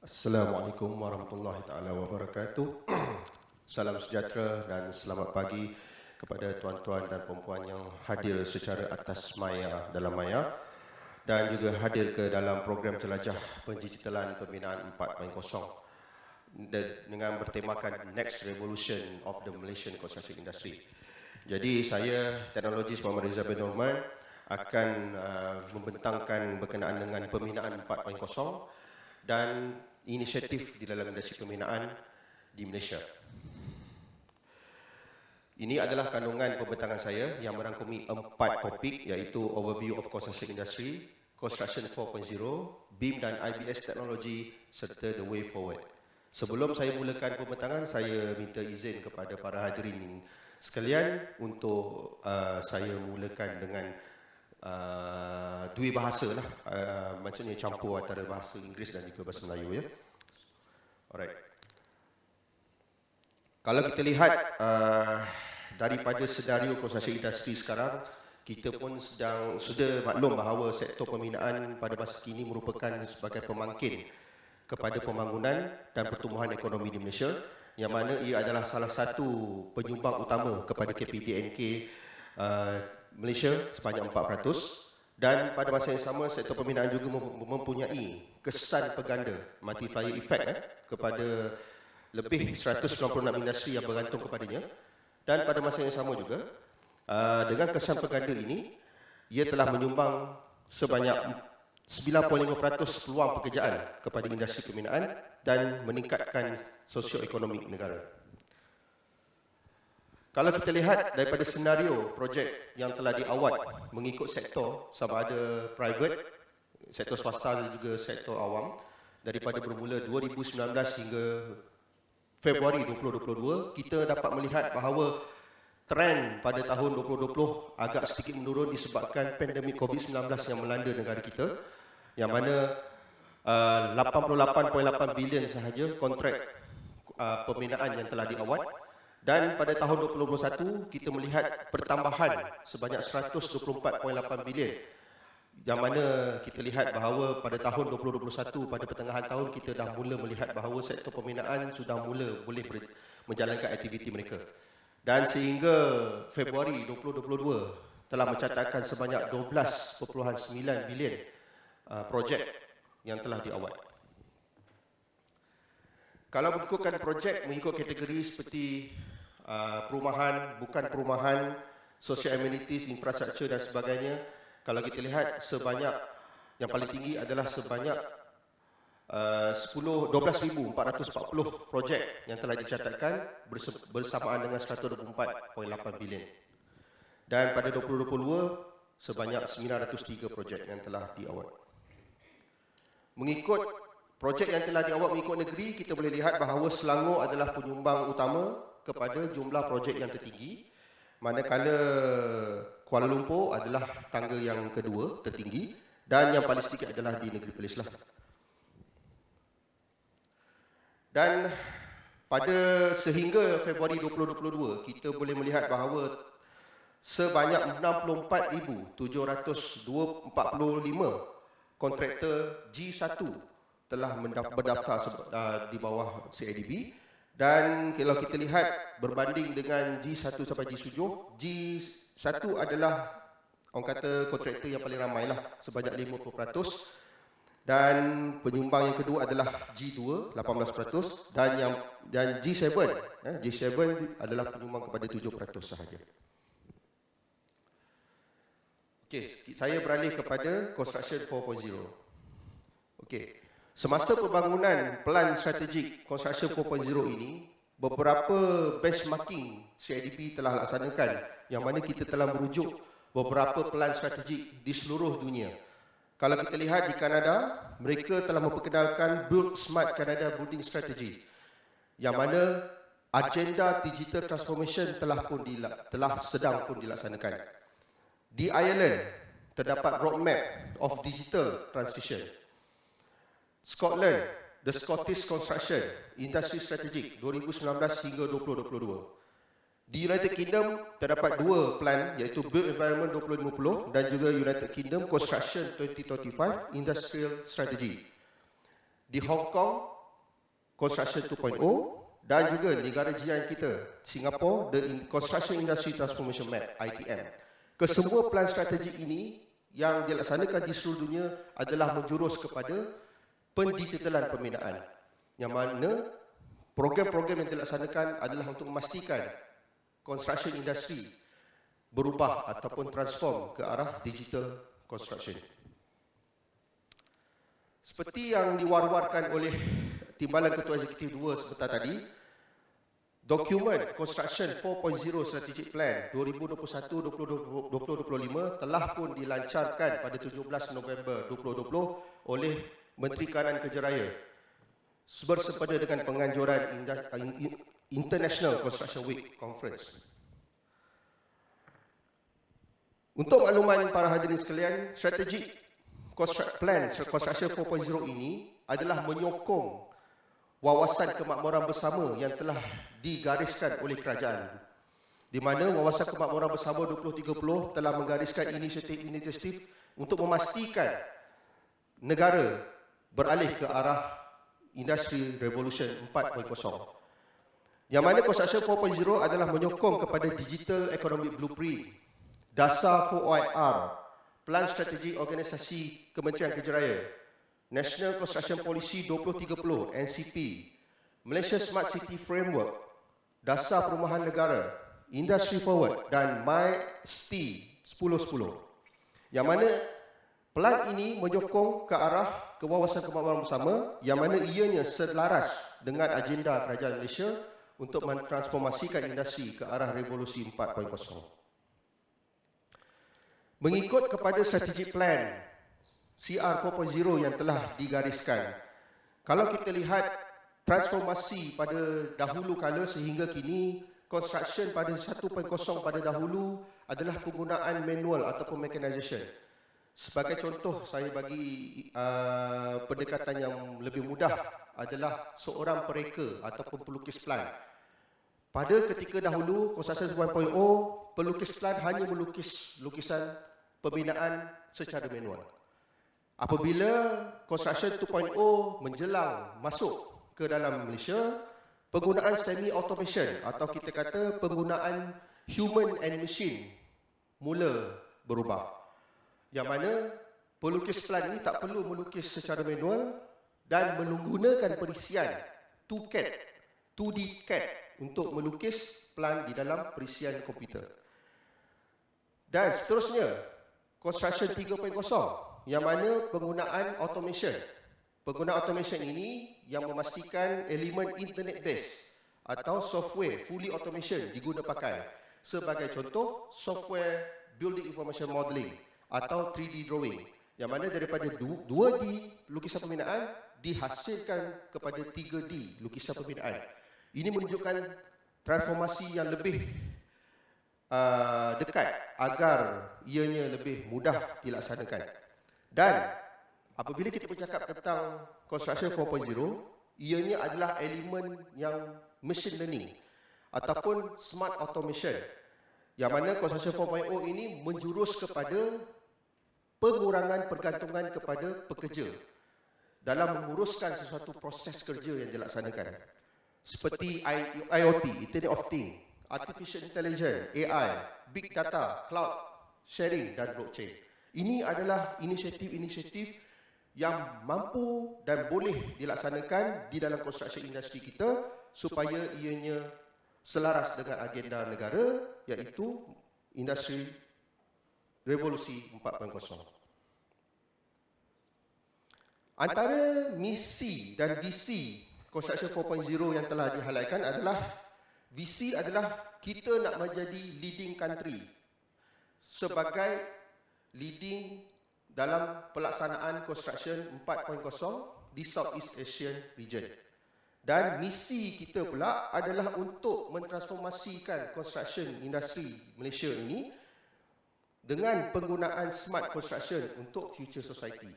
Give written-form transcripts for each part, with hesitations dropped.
Assalamualaikum warahmatullahi taala wabarakatuh. Salam sejahtera dan selamat pagi kepada tuan-tuan dan puan-puan yang hadir secara atas maya dalam maya dan juga hadir ke dalam program jelajah pendigitalan pembinaan 4.0 dengan bertemakan Next Revolution of the Malaysian Construction Industry. Jadi saya, teknologis Muhammad Rizal bin Norman, akan membentangkan berkenaan dengan pembinaan 4.0 dan inisiatif di dalam industri pembinaan di Malaysia. Ini adalah kandungan pembentangan saya yang merangkumi 4 topik, iaitu Overview of Construction Industry, Construction 4.0, BIM dan IBS Technology serta The Way Forward. Sebelum saya mulakan pembentangan, saya minta izin kepada para hadirin sekalian untuk saya mulakan dengan dua bahasa lah, maksudnya campur antara bahasa Inggeris dan juga bahasa Melayu ya. Alright. Kalau kita lihat daripada senario construction industri sekarang, kita pun sudah maklum bahawa sektor pembinaan pada masa kini merupakan sebagai pemangkin kepada pembangunan dan pertumbuhan ekonomi di Malaysia, yang mana ia adalah salah satu penyumbang utama kepada KPDNK Malaysia sebanyak 4%, dan pada masa yang sama sektor pembinaan juga mempunyai kesan peganda multiplier effect kepada lebih 196 industri yang bergantung kepadanya, dan pada masa yang sama juga dengan kesan peganda ini ia telah menyumbang sebanyak 9.5% peluang pekerjaan kepada industri pembinaan dan meningkatkan sosioekonomi negara. Kalau kita lihat daripada senario projek yang telah diawat mengikut sektor, sama ada private, sektor swasta dan juga sektor awam, daripada bermula 2019 hingga Februari 2022, kita dapat melihat bahawa trend pada tahun 2020 agak sedikit menurun disebabkan pandemik COVID-19 yang melanda negara kita, yang mana 88.8 bilion sahaja kontrak pembinaan yang telah diawat. Dan pada tahun 2021 kita melihat pertambahan sebanyak 124.8 bilion, yang mana kita lihat bahawa pada tahun 2021 pada pertengahan tahun kita dah mula melihat bahawa sektor pembinaan sudah mula boleh menjalankan aktiviti mereka. Dan sehingga Februari 2022 telah mencatatkan sebanyak 12.9 bilion projek yang telah diawat. Kalau mengikutkan projek mengikut kategori seperti perumahan, bukan perumahan, social amenities, infrastruktur dan sebagainya, kalau kita lihat sebanyak yang paling tinggi adalah sebanyak 12.440 projek yang telah dicatatkan bersamaan dengan 124.8 bilion. Dan pada 2022 sebanyak 903 projek yang telah diawat. Mengikut projek yang telah diawat mengikut negeri, kita boleh lihat bahawa Selangor adalah penyumbang utama kepada jumlah projek yang tertinggi, manakala Kuala Lumpur adalah tangga yang kedua tertinggi, dan yang paling sedikit adalah di Negeri Perlis lah. Dan pada sehingga Februari 2022, kita boleh melihat bahawa sebanyak 64,745 kontraktor G1 telah berdaftar di bawah CIDB. Dan kalau kita lihat berbanding dengan G1 sampai G7, G1 adalah orang kata kontraktor yang paling ramai lah, sebanyak 50%, dan penyumbang yang kedua adalah G2 18%, dan G7 adalah penyumbang kepada 7% sahaja. Okey, saya beralih kepada Construction 4.0. Okey. Semasa pembangunan Pelan Strategik Construction 4.0 ini, beberapa benchmarking CIDP telah laksanakan, yang mana kita telah merujuk beberapa pelan strategik di seluruh dunia. Kalau kita lihat di Kanada, mereka telah memperkenalkan Build Smart Canada Building Strategy, yang mana agenda digital transformation sedang pun dilaksanakan. Di Ireland terdapat roadmap of digital transition. Scotland, the Scottish Construction Industry Strategic 2019 hingga 2022. Di United Kingdom terdapat dua plan, iaitu Build Environment 2050 dan juga United Kingdom Construction 2025 Industrial Strategy. Di Hong Kong, Construction 2.0, dan juga negara jiran kita, Singapore, The Construction Industry Transformation Map, ITM. Kesemua plan strategik ini yang dilaksanakan di seluruh dunia adalah menjurus kepada pendigitalan pembinaan. Yang mana program-program yang dilaksanakan adalah untuk memastikan construction industry berubah ataupun transform ke arah digital construction. Seperti yang diwar-warkan oleh Timbalan Ketua Eksekutif 2 sebentar tadi, dokumen Construction 4.0 Strategic Plan 2021-2025 telah pun dilancarkan pada 17 November 2020 oleh Menteri Kanan Kerja Raya bersempena dengan penganjuran International Construction Week Conference. Untuk makluman para hadirin sekalian, strategi Plan Construction 4.0 ini adalah menyokong wawasan kemakmuran bersama yang telah digariskan oleh kerajaan, di mana wawasan kemakmuran bersama 2030 telah menggariskan inisiatif-inisiatif untuk memastikan negara beralih ke arah industri revolution 4.0. Yang mana Construction 4.0 adalah menyokong kepada digital economic blueprint, dasar 4IR, Plan Strategi Organisasi Kementerian Kerja Raya, National Construction Policy 2030 NCP, Malaysia Smart City Framework, Dasar Perumahan Negara, Industry Forward dan MyST 1010. Yang mana plan ini menyokong ke arah kewawasan kemakmuran bersama yang mana ianya selaras dengan agenda kerajaan Malaysia untuk mentransformasikan industri ke arah revolusi 4.0. Mengikut kepada strategic plan CR 4.0 yang telah digariskan, kalau kita lihat transformasi pada dahulu kala sehingga kini, construction pada 1.0 pada dahulu adalah penggunaan manual ataupun mechanization. Sebagai contoh, saya bagi pendekatan yang lebih mudah adalah seorang pereka ataupun pelukis plan. Pada ketika dahulu, construction 1.0, pelukis plan hanya melukis lukisan pembinaan secara manual. Apabila Construction 2.0 menjelang masuk ke dalam Malaysia, penggunaan semi-automation atau kita kata penggunaan human and machine mula berubah. Yang mana pelukis plan ini tak perlu melukis secara manual dan menggunakan perisian 2D CAD untuk melukis plan di dalam perisian komputer. Dan seterusnya, Construction 3.0 yang mana penggunaan automation. Penggunaan automation ini yang memastikan elemen internet base atau software fully automation diguna pakai. Sebagai contoh, software building information modeling atau 3D drawing. Yang mana daripada 2D lukisan pembinaan dihasilkan kepada 3D lukisan pembinaan. Ini menunjukkan transformasi yang lebih dekat agar ianya lebih mudah dilaksanakan. Dan apabila kita bercakap tentang Construction 4.0, ianya adalah elemen yang machine learning ataupun smart automation. Yang mana Construction 4.0 ini menjurus kepada pengurangan pergantungan kepada pekerja dalam menguruskan sesuatu proses kerja yang dilaksanakan. Seperti IoT, Internet of Things, Artificial Intelligence, AI, Big Data, Cloud Sharing dan Blockchain. Ini adalah inisiatif-inisiatif yang mampu dan boleh dilaksanakan di dalam construction industri kita supaya ianya selaras dengan agenda negara, iaitu industri revolusi 4.0. Antara misi dan visi Construction 4.0 yang telah dihalaikan adalah visi adalah kita nak menjadi leading country sebagai leading dalam pelaksanaan construction 4.0 di Southeast Asian region. Dan misi kita pula adalah untuk mentransformasikan construction industri Malaysia ini dengan penggunaan smart construction untuk future society.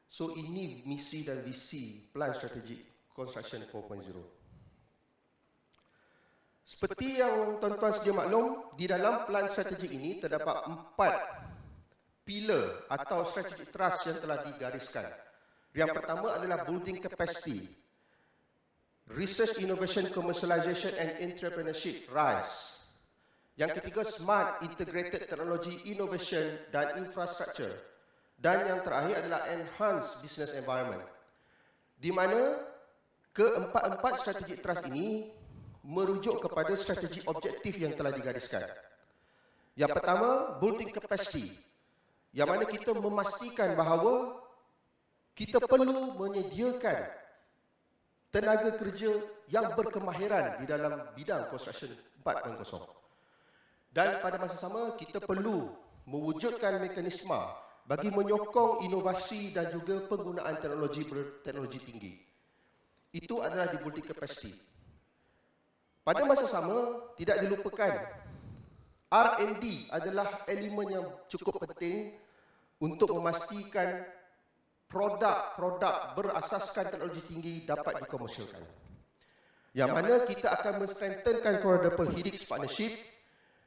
So ini misi dan visi plan strategik Construction 4.0. Seperti yang tuan-tuan sedia maklum, di dalam plan strategik ini terdapat 4 pilar atau strategic thrust yang telah digariskan. Yang pertama adalah building capacity, research, innovation, commercialization and entrepreneurship, RISE. Yang ketiga, smart integrated technology, innovation dan infrastructure. Dan yang terakhir adalah enhanced business environment. Di mana keempat-empat strategi trust ini merujuk kepada strategi objektif yang telah digariskan. Yang pertama, building capacity, yang mana kita memastikan bahawa kita perlu menyediakan tenaga kerja yang berkemahiran di dalam bidang construction 4.0. Dan pada masa sama, kita perlu mewujudkan mekanisme bagi menyokong inovasi dan juga penggunaan teknologi tinggi. Itu adalah di building capacity. Pada masa sama, tidak dilupakan, R&D adalah elemen yang cukup penting untuk memastikan produk-produk berasaskan teknologi tinggi dapat dikomersialkan. Yang mana kita akan men-strengthenkan Quadruple Helix Partnership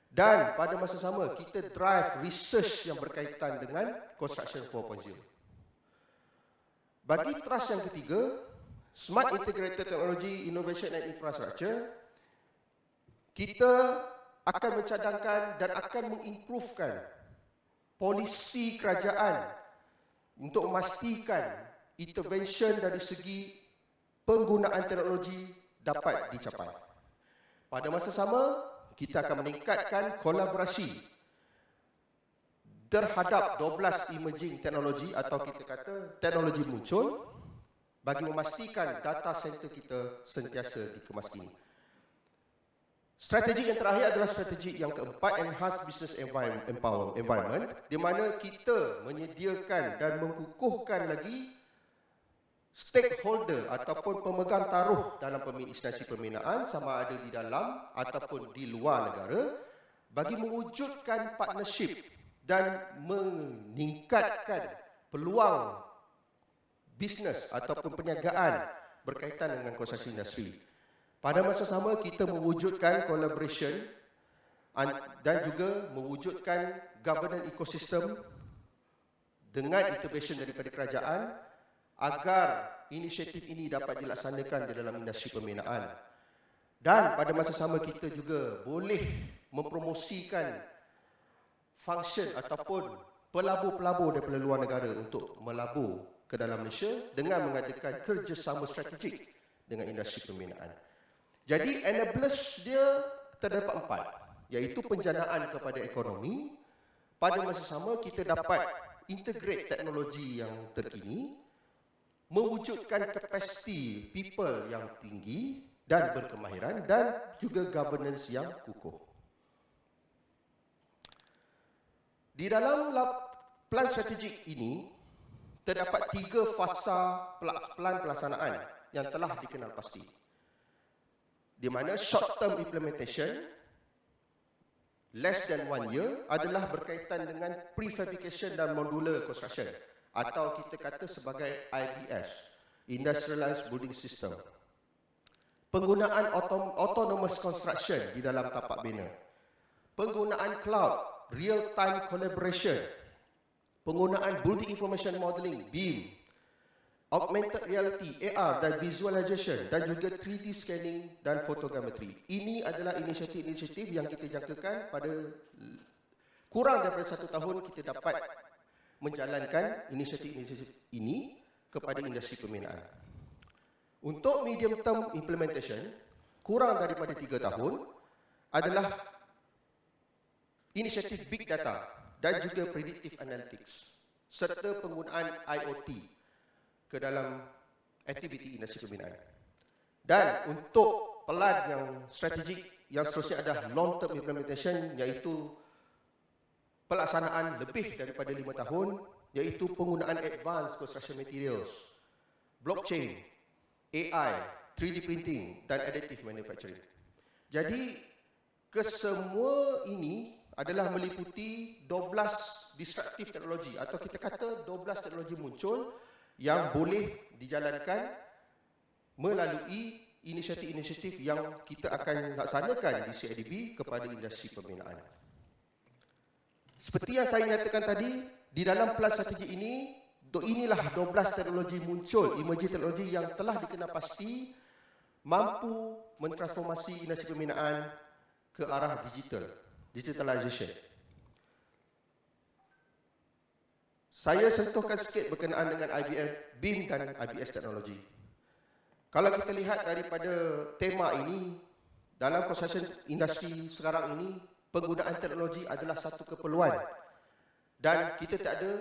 dan pada masa sama kita drive research yang berkaitan dengan Construction 4.0. Bagi trust yang ketiga, Smart Integrated Technology, Innovation and Infrastructure, kita akan mencadangkan dan akan mengimprovekan polisi kerajaan untuk memastikan intervention dari segi penggunaan teknologi dapat dicapai. Pada masa sama, kita akan meningkatkan kolaborasi terhadap 12 emerging teknologi atau kita kata teknologi muncul bagi memastikan data center kita sentiasa dikemas ini. Strategi yang terakhir adalah strategi yang keempat, enhanced business environment, di mana kita menyediakan dan mengukuhkan lagi stakeholder ataupun pemegang taruh dalam instansi pembinaan sama ada di dalam ataupun di luar negara bagi mewujudkan partnership dan meningkatkan peluang bisnes ataupun perniagaan berkaitan dengan construction industry. Pada masa sama, kita mewujudkan collaboration dan juga mewujudkan governance ecosystem dengan intervention daripada kerajaan agar inisiatif ini dapat dilaksanakan di dalam industri pembinaan. Dan pada masa sama, kita juga boleh mempromosikan function ataupun pelabur-pelabur daripada luar negara untuk melabur ke dalam Malaysia dengan mengadakan kerjasama strategik dengan industri pembinaan. Jadi enablers dia terdapat 4, iaitu penjanaan kepada ekonomi. Pada masa sama kita dapat integrate teknologi yang terkini, mewujudkan kapasiti people yang tinggi dan berkemahiran dan juga governance yang kukuh. Di dalam plan strategik ini terdapat 3 fasa plan pelaksanaan yang telah dikenal pasti. Di mana short term implementation less than 1 year adalah berkaitan dengan prefabrication dan modular construction atau kita kata sebagai IBS, Industrialized Building System. Penggunaan autonomous construction di dalam tapak bina. Penggunaan cloud, real time collaboration. Penggunaan building information modeling, BIM. Augmented reality, AR dan visualization dan juga 3D scanning dan fotogrametri. Ini adalah inisiatif-inisiatif yang kita jangkakan pada kurang daripada 1 tahun kita dapat menjalankan inisiatif-inisiatif ini kepada industri pembinaan. Untuk medium term implementation, kurang daripada 3 tahun adalah inisiatif big data dan juga predictive analytics serta penggunaan IoT ke dalam aktiviti industri pembinaan. Dan untuk pelan yang strategik yang seterusnya adalah long term implementation, iaitu pelaksanaan lebih daripada 5 tahun, iaitu penggunaan advanced construction materials, blockchain, AI, 3D printing dan additive manufacturing. Jadi kesemua ini adalah meliputi 12 disruptive teknologi atau kita kata 12 teknologi muncul yang boleh dijalankan melalui inisiatif-inisiatif yang kita akan laksanakan di CIDB kepada industri pembinaan. Seperti yang saya nyatakan tadi, di dalam plan strategi ini inilah 12 teknologi muncul, emerging teknologi yang telah dikenal pasti mampu mentransformasi industri pembinaan ke arah digitalization. Saya sentuhkan sikit berkenaan dengan IBM, BIM dan IBS teknologi. Kalau kita lihat daripada tema ini, dalam construction industri sekarang ini, penggunaan teknologi adalah satu keperluan. Dan kita tak ada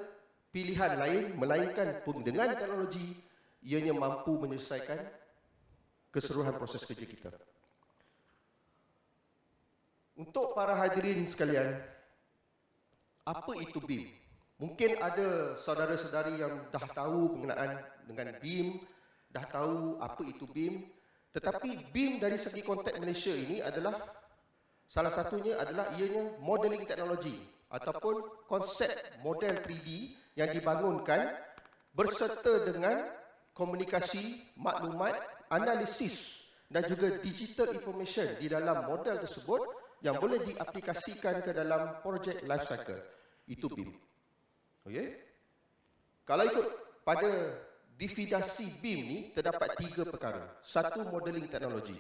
pilihan lain, melainkan pun dengan teknologi, ianya mampu menyelesaikan keseluruhan proses kerja kita. Untuk para hadirin sekalian, apa itu BIM? Mungkin ada saudara-saudari yang dah tahu pengenaan dengan BIM, dah tahu apa itu BIM, tetapi BIM dari segi konteks Malaysia ini adalah salah satunya adalah ianya modeling teknologi ataupun konsep model 3D yang dibangunkan berserta dengan komunikasi, maklumat, analisis dan juga digital information di dalam model tersebut yang boleh diaplikasikan ke dalam project life cycle. Itu BIM. Okey. Kalau ikut pada definisi BIM ni terdapat 3 perkara. Satu, modeling teknologi.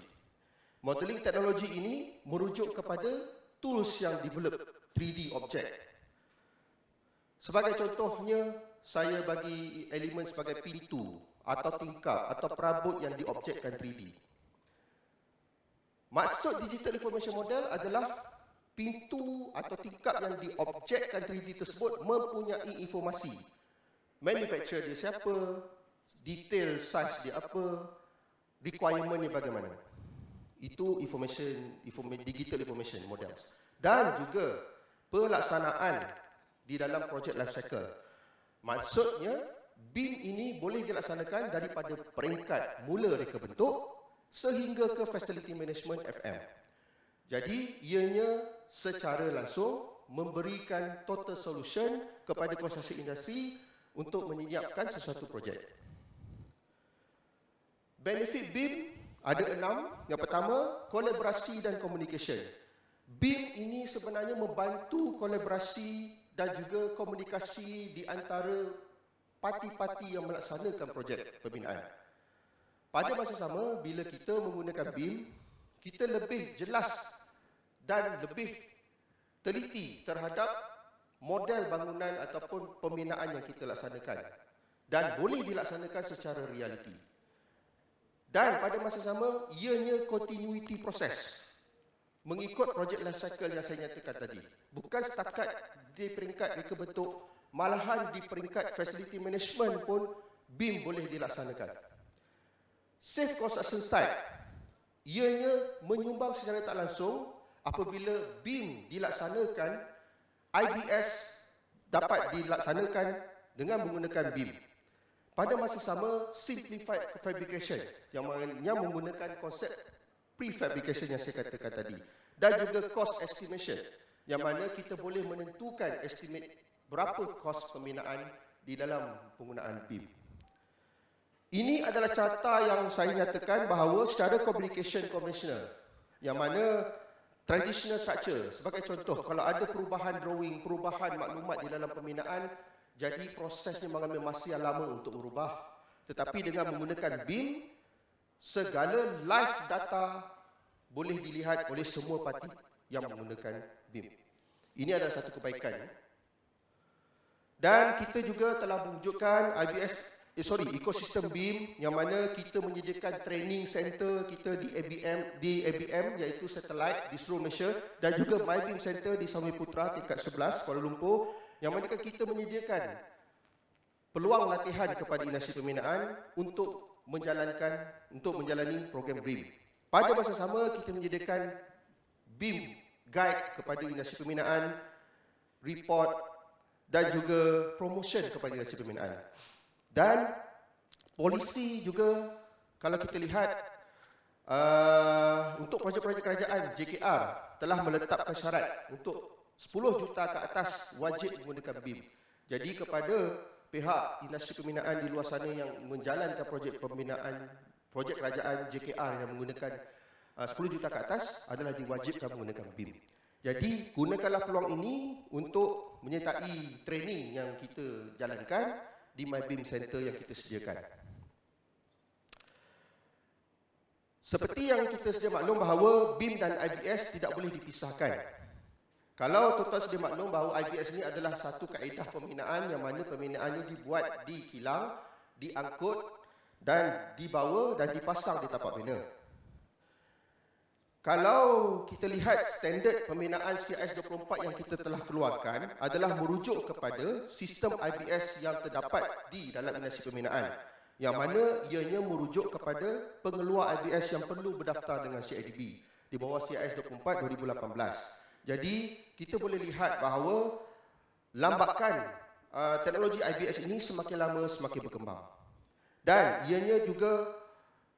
Modeling teknologi ini merujuk kepada tools yang develop 3D object. Sebagai contohnya, saya bagi elemen sebagai pintu atau tingkap atau perabot yang diobjekkan 3D. Maksud digital information model adalah pintu atau tingkap yang diobjekkan 3D tersebut mempunyai informasi. Manufacturer dia siapa, detail size dia apa, requirement dia bagaimana. Itu digital information models. Dan juga pelaksanaan di dalam project life cycle. Maksudnya, BIM ini boleh dilaksanakan daripada peringkat mula reka bentuk sehingga ke facility management FM. Jadi, ianya secara langsung memberikan total solution kepada construction industry untuk menyiapkan sesuatu projek. Benefit BIM ada 6. Yang pertama, kolaborasi dan communication. BIM ini sebenarnya membantu kolaborasi dan juga komunikasi di antara parti-parti yang melaksanakan projek pembinaan. Pada masa sama, bila kita menggunakan BIM, kita lebih jelas dan lebih teliti terhadap model bangunan ataupun pembinaan yang kita laksanakan dan boleh dilaksanakan secara realiti. Dan pada masa sama, ianya continuity proses mengikut project life cycle yang saya nyatakan tadi. Bukan setakat di peringkat reka bentuk, malahan di peringkat facility management pun BIM boleh dilaksanakan. Safe construction site, ianya menyumbang secara tak langsung apabila BIM dilaksanakan, IBS dapat dilaksanakan dengan menggunakan BIM. Pada masa sama, simplified fabrication yang menggunakan konsep prefabrication yang saya katakan tadi. Dan juga cost estimation, yang mana kita boleh menentukan estimate berapa kos pembinaan di dalam penggunaan BIM. Ini adalah carta yang saya nyatakan bahawa secara communication conventional, yang mana traditional structure, sebagai contoh, kalau ada perubahan drawing, perubahan maklumat di dalam pembinaan, jadi prosesnya mengambil masa yang lama untuk merubah. Tetapi dengan menggunakan BIM, segala live data boleh dilihat oleh semua parti yang menggunakan BIM. Ini adalah satu kebaikan. Dan kita juga telah mewujudkan ekosistem BIM, yang mana kita menyediakan training center kita di ABM iaitu satellite di seluruh Malaysia, dan juga MyBIM Center di Sami Putra tingkat 11 Kuala Lumpur, yang mana kita menyediakan peluang latihan kepada industri pembinaan untuk menjalani program BIM. Pada masa sama, kita menyediakan BIM guide kepada industri pembinaan, report dan juga promotion kepada industri pembinaan. Dan polisi juga, kalau kita lihat untuk projek-projek kerajaan, JKR telah meletakkan syarat untuk 10 juta ke atas wajib menggunakan BIM. Jadi kepada pihak industri pembinaan di luar sana yang menjalankan projek pembinaan, projek kerajaan JKR yang menggunakan 10 juta ke atas adalah diwajibkan menggunakan BIM. Jadi gunakanlah peluang ini untuk menyertai training yang kita jalankan di MyBIM Center yang kita sediakan. Seperti yang kita sedia maklum bahawa BIM dan IBS tidak boleh dipisahkan. Kalau tuan-tuan sedia maklum bahawa IBS ini adalah satu kaedah pembinaan yang mana pembinaannya dibuat di kilang, diangkut dan dibawa dan dipasang di tapak bina. Kalau kita lihat standard pembinaan CIS 24 yang kita telah keluarkan adalah merujuk kepada sistem IBS yang terdapat di dalam instansi pembinaan, yang mana ianya merujuk kepada pengeluar IBS yang perlu berdaftar dengan CIDB di bawah CIS 24 2018. Jadi kita boleh lihat bahawa lambakan teknologi IBS ini semakin lama semakin berkembang, dan ianya juga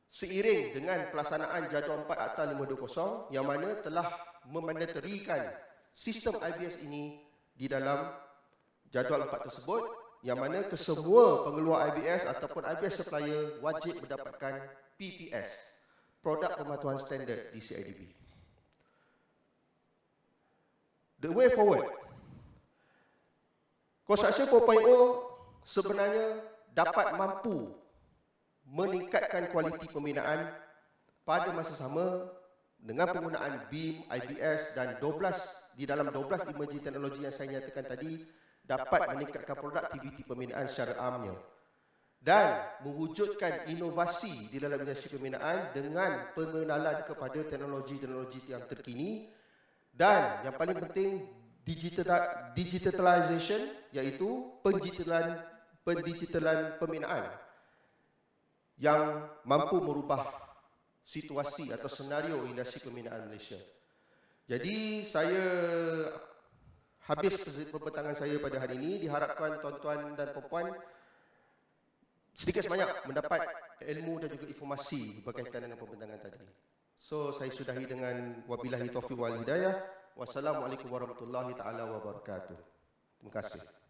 seiring dengan pelaksanaan jadual 4 Akta 520 yang mana telah memandatorikan sistem IBS ini di dalam jadual 4 tersebut, yang mana kesemua pengeluar IBS ataupun IBS supplier wajib mendapatkan PPS, Produk Pematuhan Standard di CIDB. The way forward, Construction 4.0 sebenarnya dapat mampu meningkatkan kualiti pembinaan pada masa sama dengan penggunaan BIM, IBS dan 12 di dalam 12 emerging teknologi yang saya nyatakan tadi, dapat meningkatkan produktiviti pembinaan secara amnya dan mewujudkan inovasi di dalam industri pembinaan dengan pengenalan kepada teknologi-teknologi yang terkini, dan yang paling penting digitalization, iaitu pendigitalan pembinaan yang mampu merubah situasi atau senario industri pembinaan Malaysia. Jadi saya habis pembentangan saya pada hari ini. Diharapkan tuan-tuan dan puan-puan sedikit sebanyak mendapat ilmu dan juga informasi berkaitan dengan pembentangan tadi. So saya sudahi dengan wabillahi taufiq wal hidayah. Wassalamualaikum warahmatullahi taala wabarakatuh. Terima kasih.